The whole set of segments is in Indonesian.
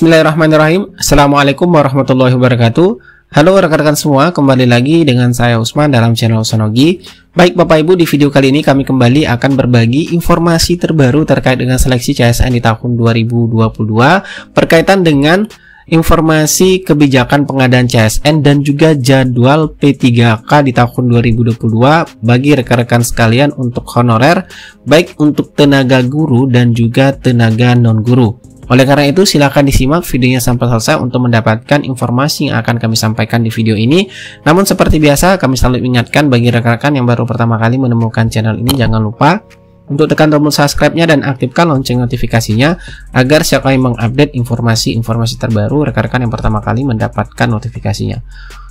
Bismillahirrahmanirrahim. Assalamualaikum warahmatullahi wabarakatuh. Halo rekan-rekan semua, kembali lagi dengan saya Usman dalam channel Usmanogi. Baik Bapak Ibu, di video kali ini kami kembali akan berbagi informasi terbaru terkait dengan seleksi CSN di tahun 2022 berkaitan dengan informasi kebijakan pengadaan CSN dan juga jadwal P3K di tahun 2022 bagi rekan-rekan sekalian untuk honorer, baik untuk tenaga guru dan juga tenaga non-guru. Oleh karena itu, silakan disimak videonya sampai selesai untuk mendapatkan informasi yang akan kami sampaikan di video ini. Namun seperti biasa, kami selalu ingatkan bagi rekan-rekan yang baru pertama kali menemukan channel ini, jangan lupa untuk tekan tombol subscribe-nya dan aktifkan lonceng notifikasinya agar siap kami mengupdate informasi-informasi terbaru rekan-rekan yang pertama kali mendapatkan notifikasinya.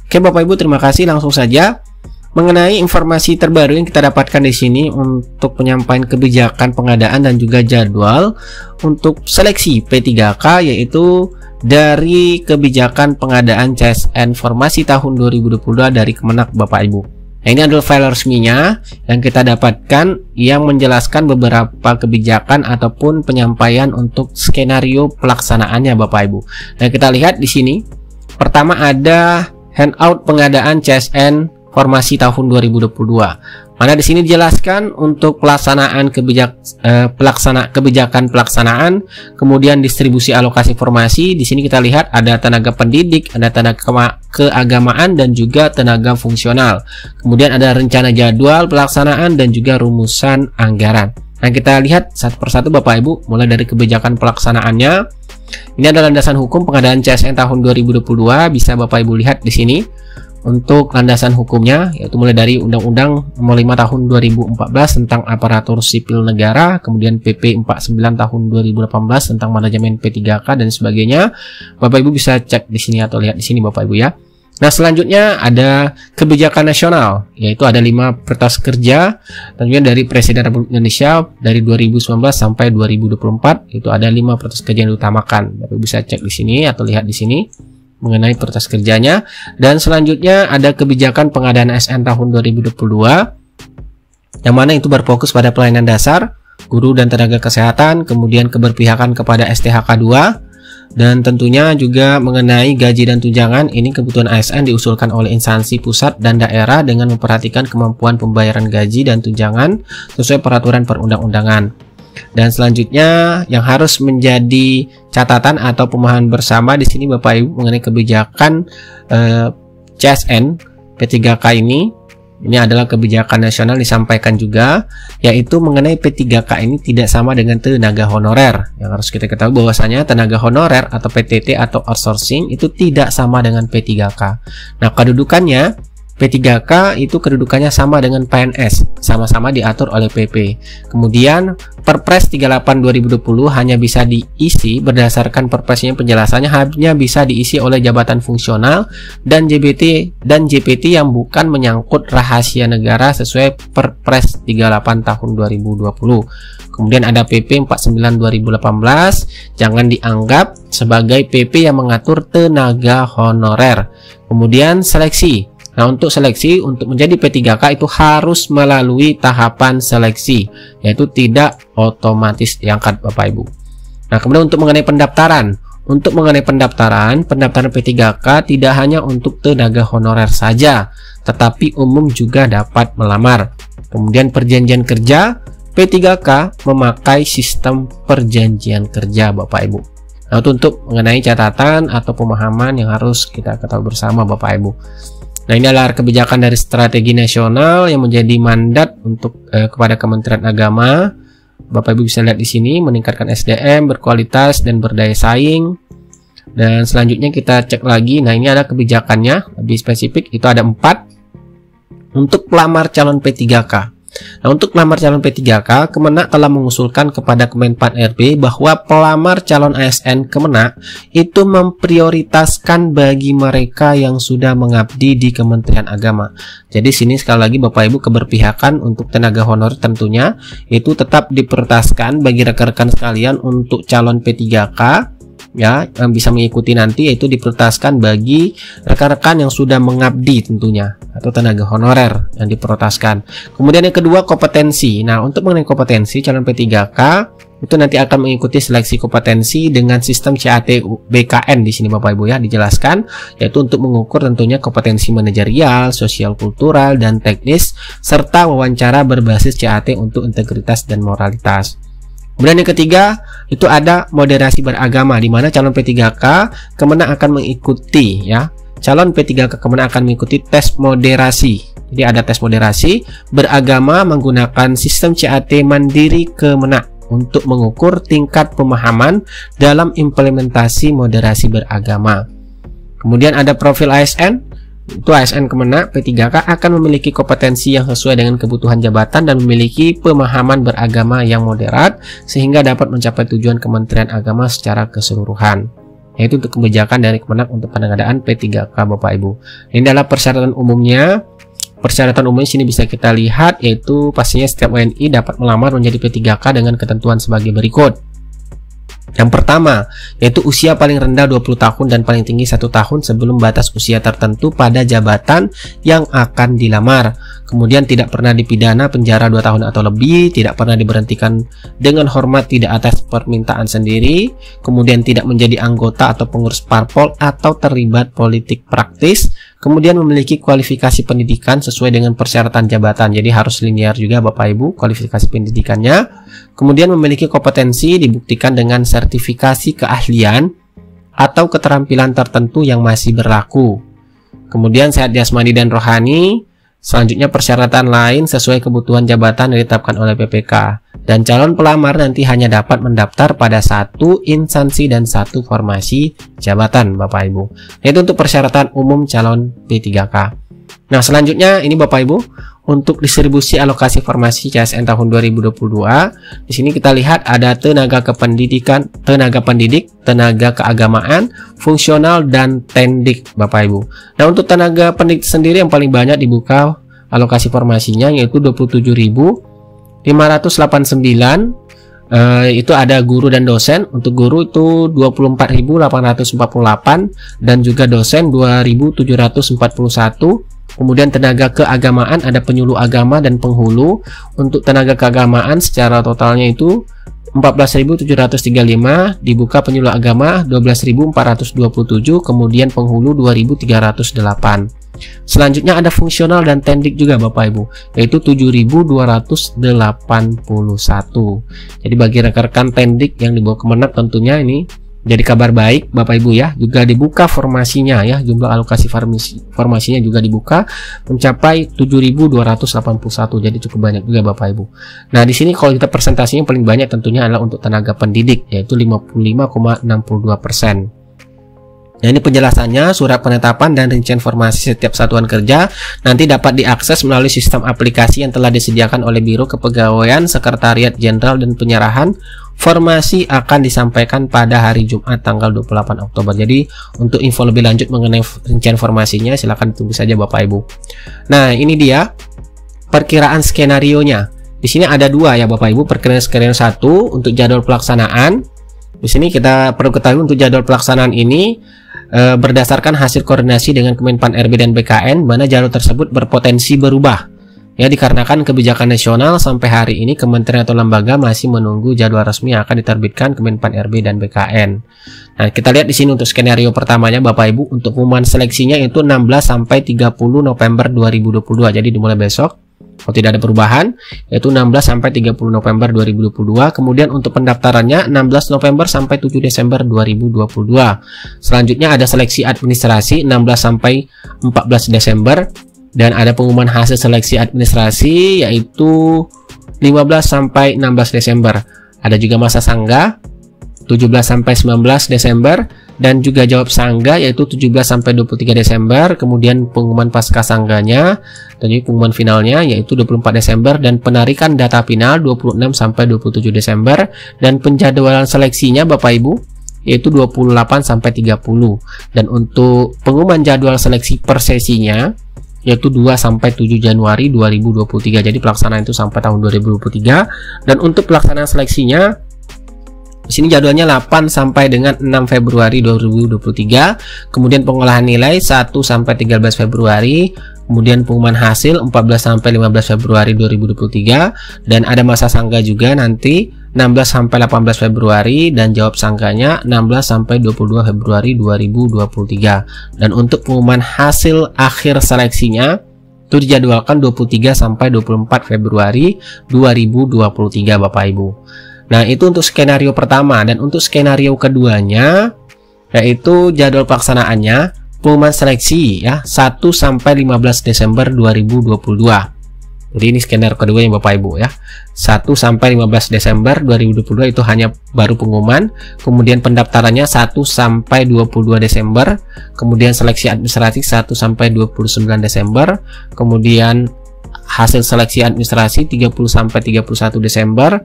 Oke Bapak Ibu, terima kasih. Langsung saja mengenai informasi terbaru yang kita dapatkan di sini untuk penyampaian kebijakan pengadaan dan juga jadwal untuk seleksi P3K, yaitu dari kebijakan pengadaan CSN formasi tahun 2022 dari Kemenak Bapak Ibu. Nah, ini adalah file resminya yang kita dapatkan yang menjelaskan beberapa kebijakan ataupun penyampaian untuk skenario pelaksanaannya Bapak Ibu. Nah, kita lihat di sini. Pertama ada handout pengadaan CSN formasi tahun 2022. Mana di sini dijelaskan untuk pelaksanaan kebijakan pelaksanaan, kemudian distribusi alokasi formasi. Di sini kita lihat ada tenaga pendidik, ada tenaga keagamaan dan juga tenaga fungsional. Kemudian ada rencana jadwal pelaksanaan dan juga rumusan anggaran. Nah, kita lihat satu persatu Bapak Ibu, mulai dari kebijakan pelaksanaannya. Ini adalah landasan hukum pengadaan CSN tahun 2022, bisa Bapak Ibu lihat di sini. Untuk landasan hukumnya, yaitu mulai dari Undang-Undang Nomor 5 Tahun 2014 tentang Aparatur Sipil Negara, kemudian PP 49 Tahun 2018 tentang manajemen P3K dan sebagainya. Bapak Ibu bisa cek di sini atau lihat di sini Bapak Ibu ya. Nah, selanjutnya ada kebijakan nasional, yaitu ada 5 prioritas kerja tentunya dari Presiden Republik Indonesia dari 2019 sampai 2024. Itu ada 5 prioritas kerja yang diutamakan. Bapak Ibu bisa cek di sini atau lihat di sini mengenai prioritas kerjanya. Dan selanjutnya ada kebijakan pengadaan ASN tahun 2022 yang mana itu berfokus pada pelayanan dasar, guru dan tenaga kesehatan, kemudian keberpihakan kepada STHK 2, dan tentunya juga mengenai gaji dan tunjangan. Ini kebutuhan ASN diusulkan oleh instansi pusat dan daerah dengan memperhatikan kemampuan pembayaran gaji dan tunjangan sesuai peraturan perundang-undangan. Dan selanjutnya yang harus menjadi catatan atau pemahaman bersama di sini Bapak Ibu mengenai kebijakan CSN P3K ini adalah kebijakan nasional disampaikan juga, yaitu mengenai P3K ini tidak sama dengan tenaga honorer. Yang harus kita ketahui bahwasanya tenaga honorer atau PTT atau outsourcing itu tidak sama dengan P3K. Nah, kedudukannya P3K itu kedudukannya sama dengan PNS, sama-sama diatur oleh PP. Kemudian Perpres 38 2020 hanya bisa diisi berdasarkan perpresnya, penjelasannya hanya bisa diisi oleh jabatan fungsional dan JPT yang bukan menyangkut rahasia negara sesuai Perpres 38 tahun 2020. Kemudian ada PP 49 2018, jangan dianggap sebagai PP yang mengatur tenaga honorer. Kemudian seleksi. Nah, untuk seleksi untuk menjadi P3K itu harus melalui tahapan seleksi, yaitu tidak otomatis diangkat Bapak Ibu. Nah, kemudian untuk mengenai pendaftaran. Untuk mengenai pendaftaran P3K tidak hanya untuk tenaga honorer saja, tetapi umum juga dapat melamar. Kemudian perjanjian kerja, P3K memakai sistem perjanjian kerja Bapak Ibu. Nah, itu untuk mengenai catatan atau pemahaman yang harus kita ketahui bersama Bapak Ibu. Nah, ini adalah kebijakan dari strategi nasional yang menjadi mandat untuk kepada Kementerian Agama. Bapak Ibu bisa lihat di sini, meningkatkan SDM berkualitas dan berdaya saing. Dan selanjutnya kita cek lagi. Nah, ini ada kebijakannya lebih spesifik, itu ada 4 untuk pelamar calon P3K. Nah, untuk pelamar calon P3K, Kemenak telah mengusulkan kepada Kemenpan RB bahwa pelamar calon ASN Kemenak itu memprioritaskan bagi mereka yang sudah mengabdi di Kementerian Agama. Jadi sini sekali lagi Bapak Ibu, keberpihakan untuk tenaga honorer tentunya itu tetap diprioritaskan bagi rekan-rekan sekalian untuk calon P3K ya, yang bisa mengikuti nanti, yaitu diprioritaskan bagi rekan-rekan yang sudah mengabdi tentunya, atau tenaga honorer yang diprioritaskan. Kemudian yang kedua, kompetensi. Nah, untuk mengenai kompetensi calon P3K itu nanti akan mengikuti seleksi kompetensi dengan sistem CAT BKN di sini Bapak Ibu ya, dijelaskan, yaitu untuk mengukur tentunya kompetensi manajerial, sosial kultural, dan teknis, serta wawancara berbasis CAT untuk integritas dan moralitas. Kemudian yang ketiga itu ada moderasi beragama, di mana calon P3K Kemenak akan mengikuti ya. Calon P3K Kemenak akan mengikuti tes moderasi. Jadi ada tes moderasi beragama menggunakan sistem CAT Mandiri Kemenak untuk mengukur tingkat pemahaman dalam implementasi moderasi beragama. Kemudian ada profil ASN, itu ASN Kemenak P3K akan memiliki kompetensi yang sesuai dengan kebutuhan jabatan dan memiliki pemahaman beragama yang moderat sehingga dapat mencapai tujuan Kementerian Agama secara keseluruhan, yaitu untuk kebijakan dari Kemenak untuk pengadaan P3K Bapak Ibu. Ini adalah persyaratan umumnya. Persyaratan umumnya sini bisa kita lihat, yaitu pastinya setiap WNI dapat melamar menjadi P3K dengan ketentuan sebagai berikut. Yang pertama, yaitu usia paling rendah 20 tahun dan paling tinggi 1 tahun sebelum batas usia tertentu pada jabatan yang akan dilamar. Kemudian tidak pernah dipidana penjara 2 tahun atau lebih, tidak pernah diberhentikan dengan hormat tidak atas permintaan sendiri, kemudian tidak menjadi anggota atau pengurus parpol atau terlibat politik praktis, kemudian memiliki kualifikasi pendidikan sesuai dengan persyaratan jabatan, jadi harus linear juga Bapak Ibu kualifikasi pendidikannya. Kemudian memiliki kompetensi dibuktikan dengan sertifikasi keahlian atau keterampilan tertentu yang masih berlaku. Kemudian sehat jasmani dan rohani. Selanjutnya persyaratan lain sesuai kebutuhan jabatan yang ditetapkan oleh PPK. Dan calon pelamar nanti hanya dapat mendaftar pada satu instansi dan satu formasi jabatan Bapak Ibu. Itu untuk persyaratan umum calon P3K. Nah selanjutnya ini Bapak Ibu untuk distribusi alokasi formasi CSN tahun 2022. Di sini kita lihat ada tenaga kependidikan, tenaga pendidik, tenaga keagamaan, fungsional, dan tendik Bapak Ibu. Nah untuk tenaga pendidik sendiri yang paling banyak dibuka alokasi formasinya yaitu 27.589. Itu ada guru dan dosen. Untuk guru itu 24.848 dan juga dosen 2.741. Kemudian tenaga keagamaan ada penyuluh agama dan penghulu. Untuk tenaga keagamaan secara totalnya itu 14.735, dibuka penyuluh agama 12.427, kemudian penghulu 2.308. Selanjutnya ada fungsional dan tendik juga Bapak Ibu, yaitu 7.281. Jadi bagi rekan-rekan tendik yang dibawa Kemenak tentunya ini jadi kabar baik Bapak Ibu ya, juga dibuka formasinya ya, jumlah alokasi formasinya juga dibuka mencapai 7.281, jadi cukup banyak juga Bapak Ibu. Nah di sini kalau kita persentasinya paling banyak tentunya adalah untuk tenaga pendidik yaitu 55,62%. Nah ini penjelasannya, surat penetapan dan rincian formasi setiap satuan kerja nanti dapat diakses melalui sistem aplikasi yang telah disediakan oleh Biro Kepegawaian Sekretariat Jenderal, dan penyerahan formasi akan disampaikan pada hari Jumat tanggal 28 Oktober. Jadi untuk info lebih lanjut mengenai rincian formasinya silahkan tunggu saja Bapak Ibu. Nah ini dia perkiraan skenario-nya. Di sini ada dua ya Bapak Ibu, perkiraan skenario 1 untuk jadwal pelaksanaan. Di sini kita perlu ketahui untuk jadwal pelaksanaan ini berdasarkan hasil koordinasi dengan Kemenpan RB dan BKN, mana jadwal tersebut berpotensi berubah ya, dikarenakan kebijakan nasional sampai hari ini kementerian atau lembaga masih menunggu jadwal resmi yang akan diterbitkan Kemenpan RB dan BKN. Nah kita lihat di sini untuk skenario pertamanya Bapak Ibu, untuk pengumuman seleksinya itu 16 sampai 30 November 2022, jadi dimulai besok kalau tidak ada perubahan, yaitu 16 sampai 30 November 2022. Kemudian untuk pendaftarannya 16 November sampai 7 Desember 2022. Selanjutnya ada seleksi administrasi 16 sampai 14 Desember, dan ada pengumuman hasil seleksi administrasi yaitu 15 sampai 16 Desember. Ada juga masa sangga 17 sampai 19 Desember, dan juga jawab sangga yaitu 17 sampai 23 Desember. Kemudian pengumuman pasca sangganya dan juga pengumuman finalnya yaitu 24 Desember, dan penarikan data final 26 sampai 27 Desember, dan penjadwalan seleksinya Bapak Ibu yaitu 28 sampai 30. Dan untuk pengumuman jadwal seleksi per sesinya yaitu 2 sampai 7 Januari 2023. Jadi pelaksanaan itu sampai tahun 2023. Dan untuk pelaksanaan seleksinya di sini jadwalnya 8 sampai dengan 6 Februari 2023. Kemudian pengolahan nilai 1 sampai 13 Februari. Kemudian pengumuman hasil 14 sampai 15 Februari 2023, dan ada masa sangga juga nanti 16 sampai 18 Februari dan jawab sangkanya 16 sampai 22 Februari 2023. Dan untuk pengumuman hasil akhir seleksinya itu dijadwalkan 23 sampai 24 Februari 2023 Bapak Ibu. Nah, itu untuk skenario pertama. Dan untuk skenario keduanya yaitu jadwal pelaksanaannya pengumuman seleksi ya 1 sampai 15 Desember 2022. Jadi ini skenario kedua yang Bapak Ibu ya. 1 sampai 15 Desember 2022 itu hanya baru pengumuman. Kemudian pendaftarannya 1 sampai 22 Desember. Kemudian seleksi administrasi 1 sampai 29 Desember. Kemudian hasil seleksi administrasi 30 sampai 31 Desember.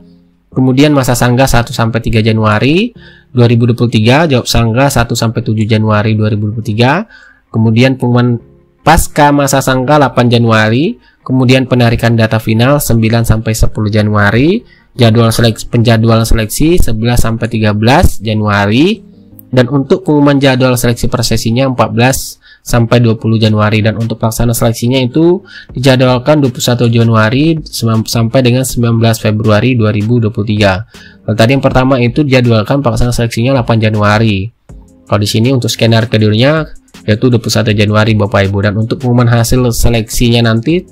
Kemudian masa sanggah 1 sampai 3 Januari 2023, jawab sanggah 1 sampai 7 Januari 2023. Kemudian pengumuman pasca masa sanggah 8 Januari. Kemudian penarikan data final 9 sampai 10 Januari, penjadwalan seleksi 11 sampai 13 Januari, dan untuk pengumuman jadwal seleksi per sesinya 14 sampai 20 Januari, dan untuk pelaksana seleksinya itu dijadwalkan 21 Januari sampai dengan 19 Februari 2023. Kalau tadi yang pertama itu dijadwalkan pelaksana seleksinya 8 Januari. Kalau di sini untuk skenario keduanya yaitu 21 Januari Bapak Ibu, dan untuk pengumuman hasil seleksinya nanti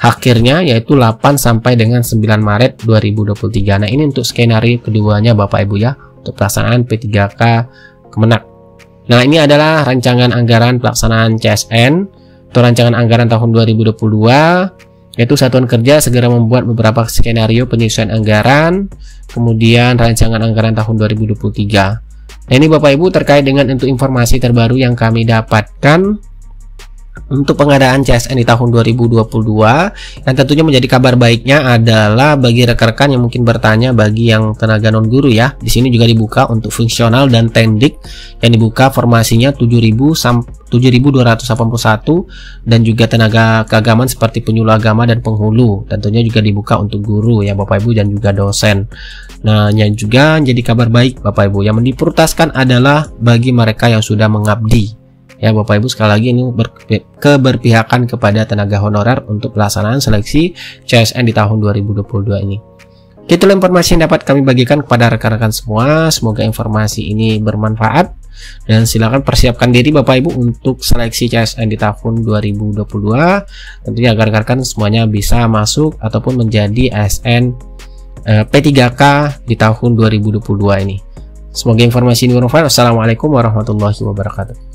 akhirnya yaitu 8 sampai dengan 9 Maret 2023. Nah, ini untuk skenario keduanya Bapak Ibu ya, untuk pelaksanaan P3K Kemenak. Nah, ini adalah rancangan anggaran pelaksanaan CSN atau rancangan anggaran tahun 2022, yaitu satuan kerja segera membuat beberapa skenario penyesuaian anggaran, kemudian rancangan anggaran tahun 2023. Nah, ini Bapak Ibu terkait dengan untuk informasi terbaru yang kami dapatkan untuk pengadaan CSN di tahun 2022. Dan tentunya menjadi kabar baiknya adalah bagi rekan-rekan yang mungkin bertanya, bagi yang tenaga non guru ya, di sini juga dibuka untuk fungsional dan tendik yang dibuka formasinya 7.281, dan juga tenaga keagamaan seperti penyuluh agama dan penghulu. Tentunya juga dibuka untuk guru ya Bapak Ibu dan juga dosen. Nah, yang juga jadi kabar baik Bapak Ibu yang diprioritaskan adalah bagi mereka yang sudah mengabdi. Ya Bapak Ibu, sekali lagi ini keberpihakan kepada tenaga honorer untuk pelaksanaan seleksi CSN di tahun 2022 ini. Itulah informasi yang dapat kami bagikan kepada rekan-rekan semua. Semoga informasi ini bermanfaat, dan silakan persiapkan diri Bapak Ibu untuk seleksi CSN di tahun 2022. Tentunya agar rekan-rekan semuanya bisa masuk ataupun menjadi ASN P3K di tahun 2022 ini. Semoga informasi ini bermanfaat. Wassalamualaikum warahmatullahi wabarakatuh.